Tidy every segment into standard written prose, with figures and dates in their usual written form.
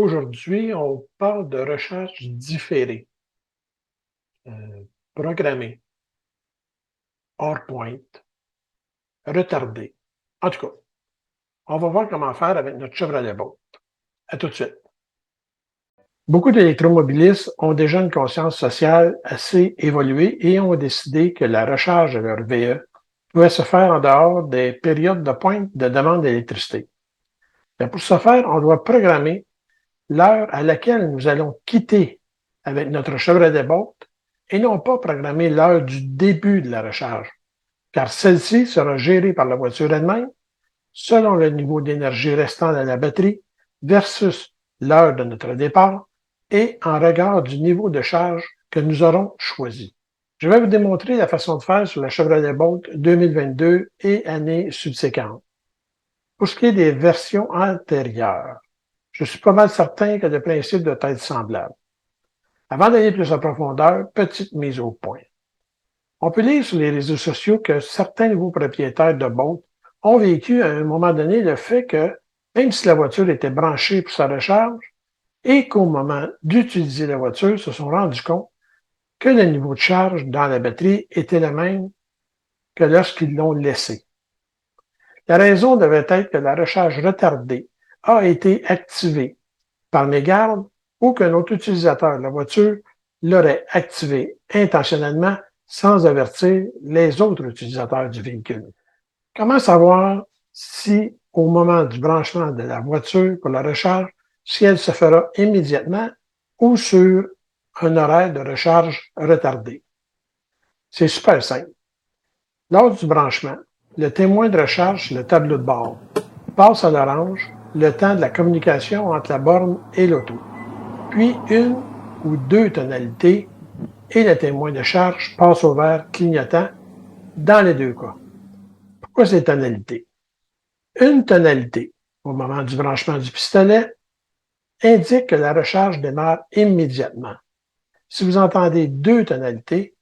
Aujourd'hui, on parle de recherche différée, programmée, hors pointe, retardée. En tout cas, on va voir comment faire avec notre Chevrolet Bolt. À tout de suite. Beaucoup d'électromobilistes ont déjà une conscience sociale assez évoluée et ont décidé que la recharge de leur VE pouvait se faire en dehors des périodes de pointe de demande d'électricité. Pour ce faire, on doit programmer l'heure à laquelle nous allons quitter avec notre Chevrolet Bolt et non pas programmer l'heure du début de la recharge, car celle-ci sera gérée par la voiture elle-même selon le niveau d'énergie restant dans la batterie versus l'heure de notre départ et en regard du niveau de charge que nous aurons choisi. Je vais vous démontrer la façon de faire sur la Chevrolet Bolt 2022 et années subséquentes. Pour ce qui est des versions antérieures, je suis pas mal certain que le principe doit être semblable. Avant d'aller plus en profondeur, petite mise au point. On peut lire sur les réseaux sociaux que certains nouveaux propriétaires de Bolt ont vécu à un moment donné le fait que, même si la voiture était branchée pour sa recharge, et qu'au moment d'utiliser la voiture, se sont rendus compte que le niveau de charge dans la batterie était le même que lorsqu'ils l'ont laissé. La raison devait être que la recharge retardée a été activée par mégarde ou qu'un autre utilisateur de la voiture l'aurait activée intentionnellement sans avertir les autres utilisateurs du véhicule. Comment savoir si, au moment du branchement de la voiture pour la recharge, si elle se fera immédiatement ou sur un horaire de recharge retardé? C'est super simple. Lors du branchement, le témoin de recharge sur le tableau de bord passe à l'orange le temps de la communication entre la borne et l'auto, puis une ou deux tonalités et le témoin de charge passe au vert clignotant dans les deux cas. Pourquoi ces tonalités? Une tonalité, au moment du branchement du pistolet, indique que la recharge démarre immédiatement. Si vous entendez deux tonalités,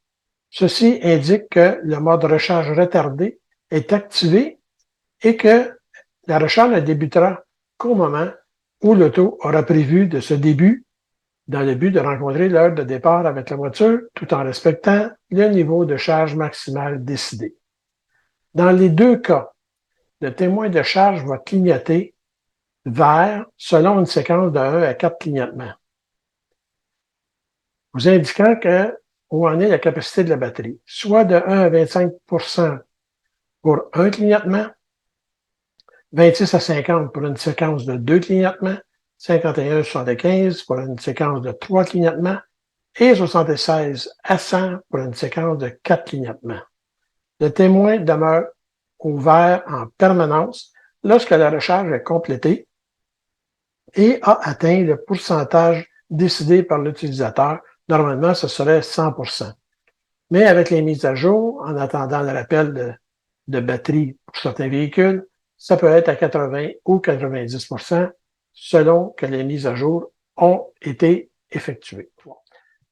ceci indique que le mode recharge retardé est activé et que la recharge ne débutera qu'au moment où l'auto aura prévu de ce début dans le but de rencontrer l'heure de départ avec la voiture tout en respectant le niveau de charge maximal décidé. Dans les deux cas, le témoin de charge va clignoter vert selon une séquence de 1 à 4 clignotements, vous indiquant où en est la capacité de la batterie, soit de 1 à 25 pour un clignotement, 26 à 50 pour une séquence de 2 clignotements, 51 à 75 pour une séquence de 3 clignotements et 76 à 100 pour une séquence de 4 clignotements. Le témoin demeure au vert en permanence lorsque la recharge est complétée et a atteint le pourcentage décidé par l'utilisateur. Normalement, ce serait 100%. Mais avec les mises à jour, en attendant le rappel de batterie pour certains véhicules, ça peut être à 80 ou 90% selon que les mises à jour ont été effectuées.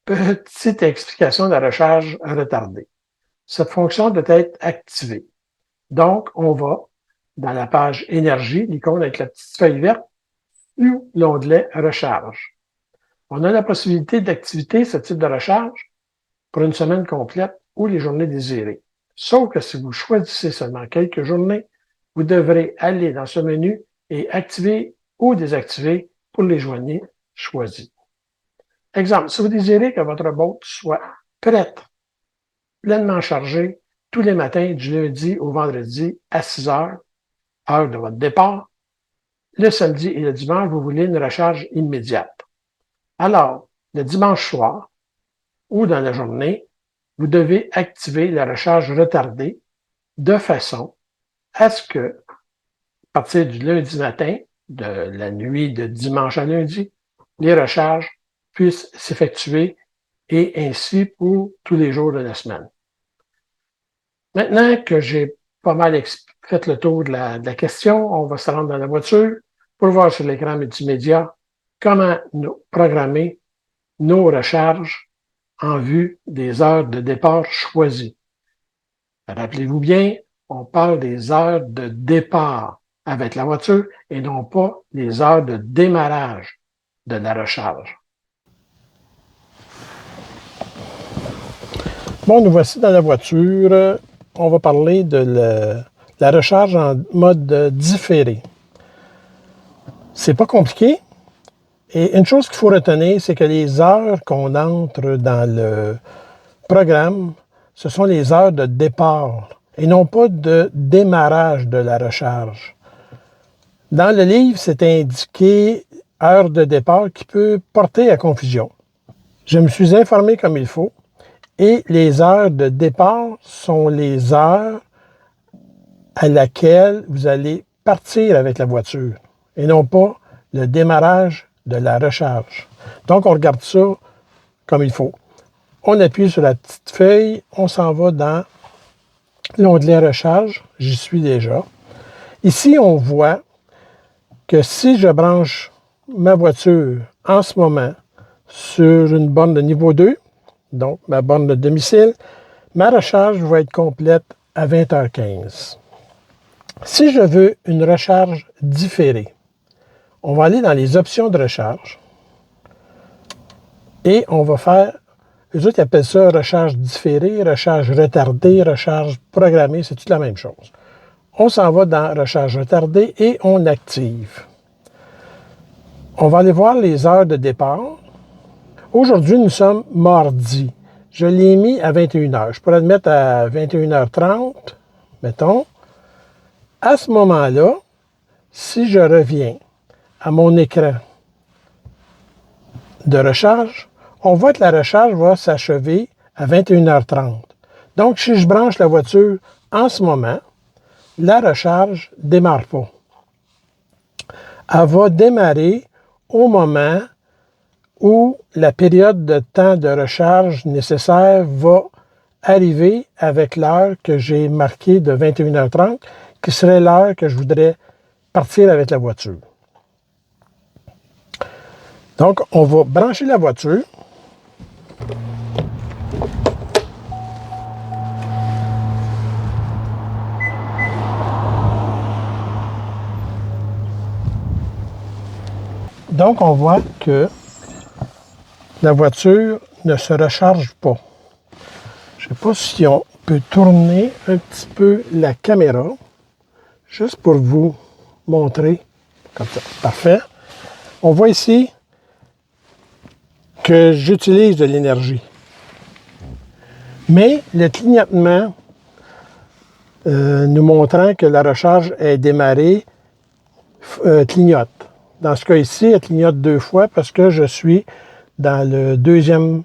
Petite explication de la recharge retardée. Cette fonction doit être activée. Donc, on va dans la page énergie, l'icône avec la petite feuille verte, ou l'onglet recharge. On a la possibilité d'activer ce type de recharge pour une semaine complète ou les journées désirées. Sauf que si vous choisissez seulement quelques journées, vous devrez aller dans ce menu et activer ou désactiver pour les journées choisies. Exemple, si vous désirez que votre boîte soit prête, pleinement chargée, tous les matins du lundi au vendredi à 6 heures, heure de votre départ, le samedi et le dimanche, vous voulez une recharge immédiate. Alors, le dimanche soir ou dans la journée, vous devez activer la recharge retardée de façon à ce que, à partir du lundi matin, de la nuit de dimanche à lundi, les recharges puissent s'effectuer et ainsi pour tous les jours de la semaine. Maintenant que j'ai pas mal fait le tour de la question, on va se rendre dans la voiture pour voir sur l'écran multimédia comment nous programmer nos recharges en vue des heures de départ choisies. Rappelez-vous bien, on parle des heures de départ avec la voiture et non pas les heures de démarrage. de la recharge. Bon, nous voici dans la voiture. On va parler de la recharge en mode différé. C'est pas compliqué. Et une chose qu'il faut retenir, c'est que les heures qu'on entre dans le programme, ce sont les heures de départ et non pas de démarrage de la recharge. Dans le livre, c'est indiqué heure de départ qui peut porter à confusion. Je me suis informé comme il faut et les heures de départ sont les heures à laquelle vous allez partir avec la voiture et non pas le démarrage de la recharge. Donc, on regarde ça comme il faut. On appuie sur la petite feuille, on s'en va dans l'onglet recharge. J'y suis déjà. Ici, on voit que si je branche ma voiture en ce moment sur une borne de niveau 2, donc ma borne de domicile, ma recharge va être complète à 20h15. Si je veux une recharge différée, on va aller dans les options de recharge et on va faire, eux autres ils appellent ça recharge différée, recharge retardée, recharge programmée, c'est toute la même chose. On s'en va dans recharge retardée et on active. On va aller voir les heures de départ. Aujourd'hui, nous sommes mardi. Je l'ai mis à 21h. Je pourrais le mettre à 21h30, mettons. À ce moment-là, si je reviens à mon écran de recharge, on voit que la recharge va s'achever à 21h30. Donc, si je branche la voiture en ce moment, la recharge ne démarre pas. Elle va démarrer au moment où la période de temps de recharge nécessaire va arriver avec l'heure que j'ai marquée de 21h30, qui serait l'heure que je voudrais partir avec la voiture. Donc, on va brancher la voiture. Donc, on voit que la voiture ne se recharge pas. Je ne sais pas si on peut tourner un petit peu la caméra, juste pour vous montrer, comme ça, parfait. On voit ici que j'utilise de l'énergie. Mais le clignotement nous montrant que la recharge est démarrée clignote. Dans ce cas ici, elle clignote 2 fois parce que je suis dans le deuxième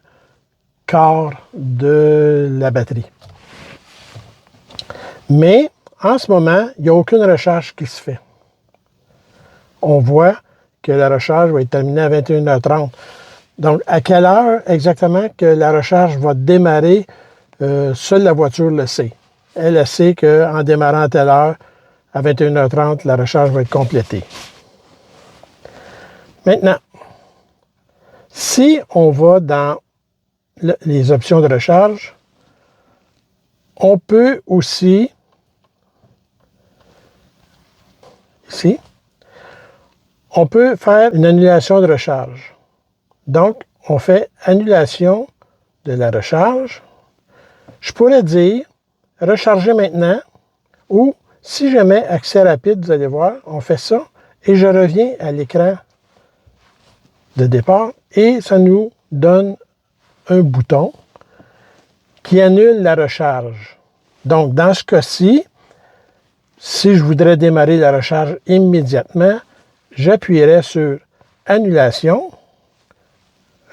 quart de la batterie. Mais en ce moment, il n'y a aucune recharge qui se fait. On voit que la recharge va être terminée à 21h30. Donc, à quelle heure exactement que la recharge va démarrer, seule la voiture le sait. Elle sait qu'en démarrant à telle heure, à 21h30, la recharge va être complétée. Maintenant, si on va dans les options de recharge, on peut aussi, ici, on peut faire une annulation de recharge. Donc, on fait annulation de la recharge. Je pourrais dire recharger maintenant ou si je mets accès rapide, vous allez voir, on fait ça et je reviens à l'écran de départ et ça nous donne un bouton qui annule la recharge. Donc, dans ce cas-ci, si je voudrais démarrer la recharge immédiatement, j'appuierais sur annulation,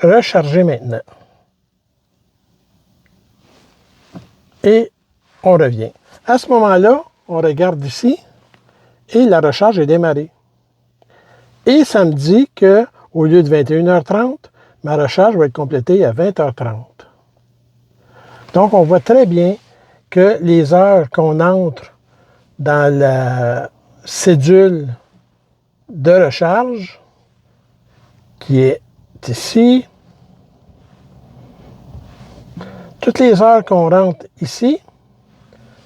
recharger maintenant. Et on revient. À ce moment-là, on regarde ici et la recharge est démarrée. Et ça me dit qu'au lieu de 21h30, ma recharge va être complétée à 20h30. Donc, on voit très bien que les heures qu'on entre dans la cédule de recharge, qui est ici, toutes les heures qu'on rentre ici,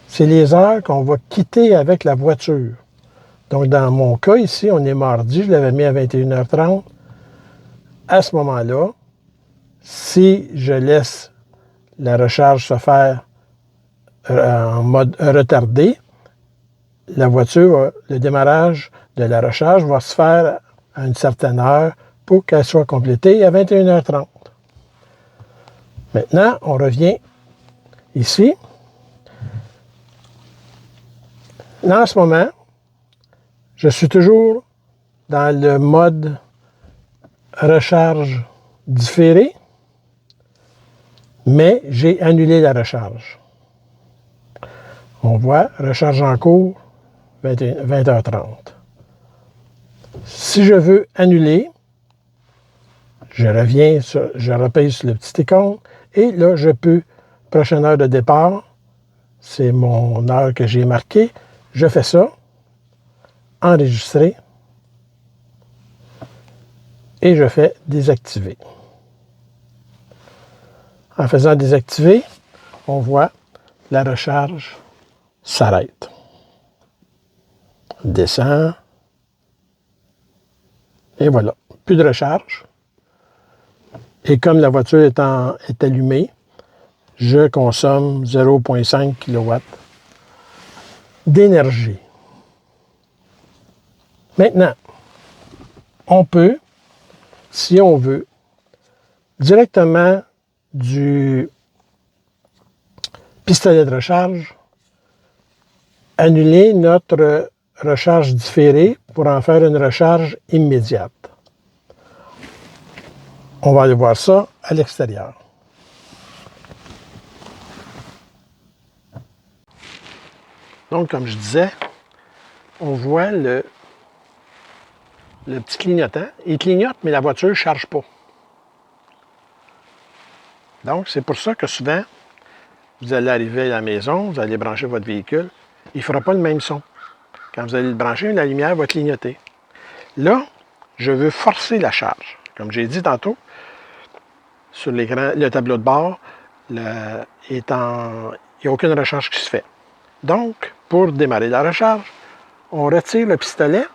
c'est les heures qu'on va quitter avec la voiture. Donc, dans mon cas ici, on est mardi, je l'avais mis à 21h30. à ce moment-là, si je laisse la recharge se faire en mode retardé, la voiture, le démarrage de la recharge va se faire à une certaine heure pour qu'elle soit complétée à 21h30. Maintenant, on revient ici. Là, en ce moment, je suis toujours dans le mode recharge différée, mais j'ai annulé la recharge. On voit recharge en cours, 20h30. Si je veux annuler, je repèse sur le petit icône et là, je peux, prochaine heure de départ, c'est mon heure que j'ai marquée, je fais ça, enregistrer et je fais désactiver. En faisant désactiver, on voit la recharge s'arrête. Descend. Et voilà, plus de recharge. Et comme la voiture est allumée, je consomme 0,5 kW d'énergie. Maintenant, on peut, si on veut, directement du pistolet de recharge, annuler notre recharge différée pour en faire une recharge immédiate. On va aller voir ça à l'extérieur. Donc, comme je disais, on voit le petit clignotant. Il clignote, mais la voiture ne charge pas. Donc, c'est pour ça que souvent, vous allez arriver à la maison, vous allez brancher votre véhicule, il ne fera pas le même son. Quand vous allez le brancher, la lumière va clignoter. Là, je veux forcer la charge. Comme j'ai dit tantôt, sur l'écran, le tableau de bord, il n'y a aucune recharge qui se fait. Donc, pour démarrer la recharge, on retire le pistolet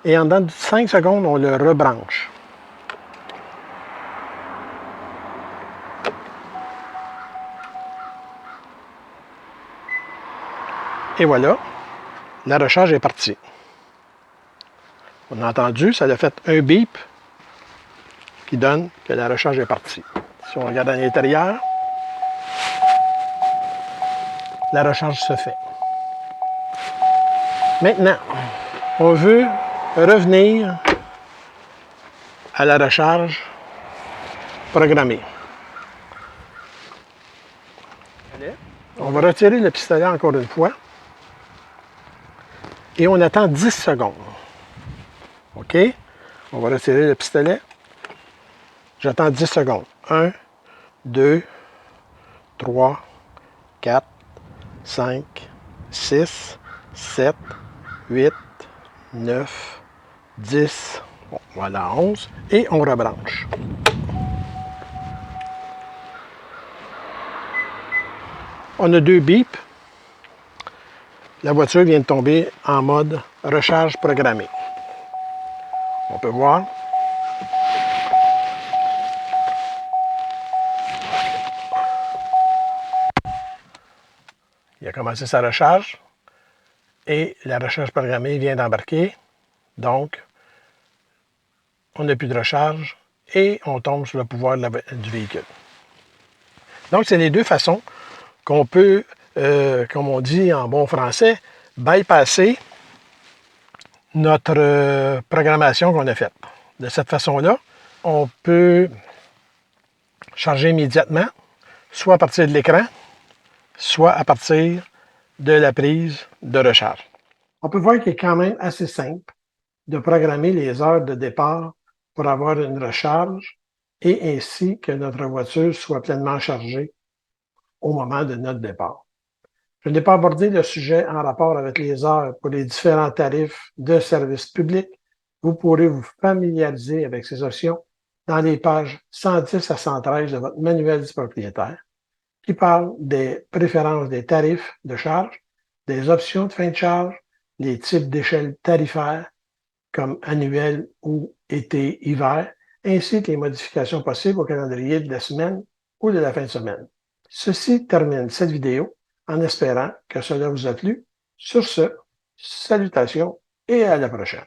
et en dedans de 5 secondes, on le rebranche. Et voilà, la recharge est partie. On a entendu, ça a fait un bip qui donne que la recharge est partie. Si on regarde à l'intérieur, la recharge se fait. Maintenant, on veut revenir à la recharge programmée. On va retirer le pistolet encore une fois et on attend 10 secondes. OK? On va retirer le pistolet. J'attends 10 secondes. 1, 2, 3, 4, 5, 6, 7, 8, 9, 10, bon, voilà 11, et on rebranche. On a 2 bips. La voiture vient de tomber en mode recharge programmée. On peut voir. Il a commencé sa recharge et la recharge programmée vient d'embarquer. Donc, on n'a plus de recharge et on tombe sur le pouvoir du véhicule. Donc, c'est les deux façons qu'on peut, comme on dit en bon français, bypasser notre programmation qu'on a faite. De cette façon-là, on peut charger immédiatement, soit à partir de l'écran, soit à partir de la prise de recharge. On peut voir qu'il est quand même assez simple de programmer les heures de départ pour avoir une recharge et ainsi que notre voiture soit pleinement chargée au moment de notre départ. Je n'ai pas abordé le sujet en rapport avec les heures pour les différents tarifs de service public. Vous pourrez vous familiariser avec ces options dans les pages 110 à 113 de votre manuel du propriétaire, qui parle des préférences des tarifs de charge, des options de fin de charge, les types d'échelles tarifaires comme annuel ou été-hiver, ainsi que les modifications possibles au calendrier de la semaine ou de la fin de semaine. Ceci termine cette vidéo en espérant que cela vous a plu. Sur ce, salutations et à la prochaine.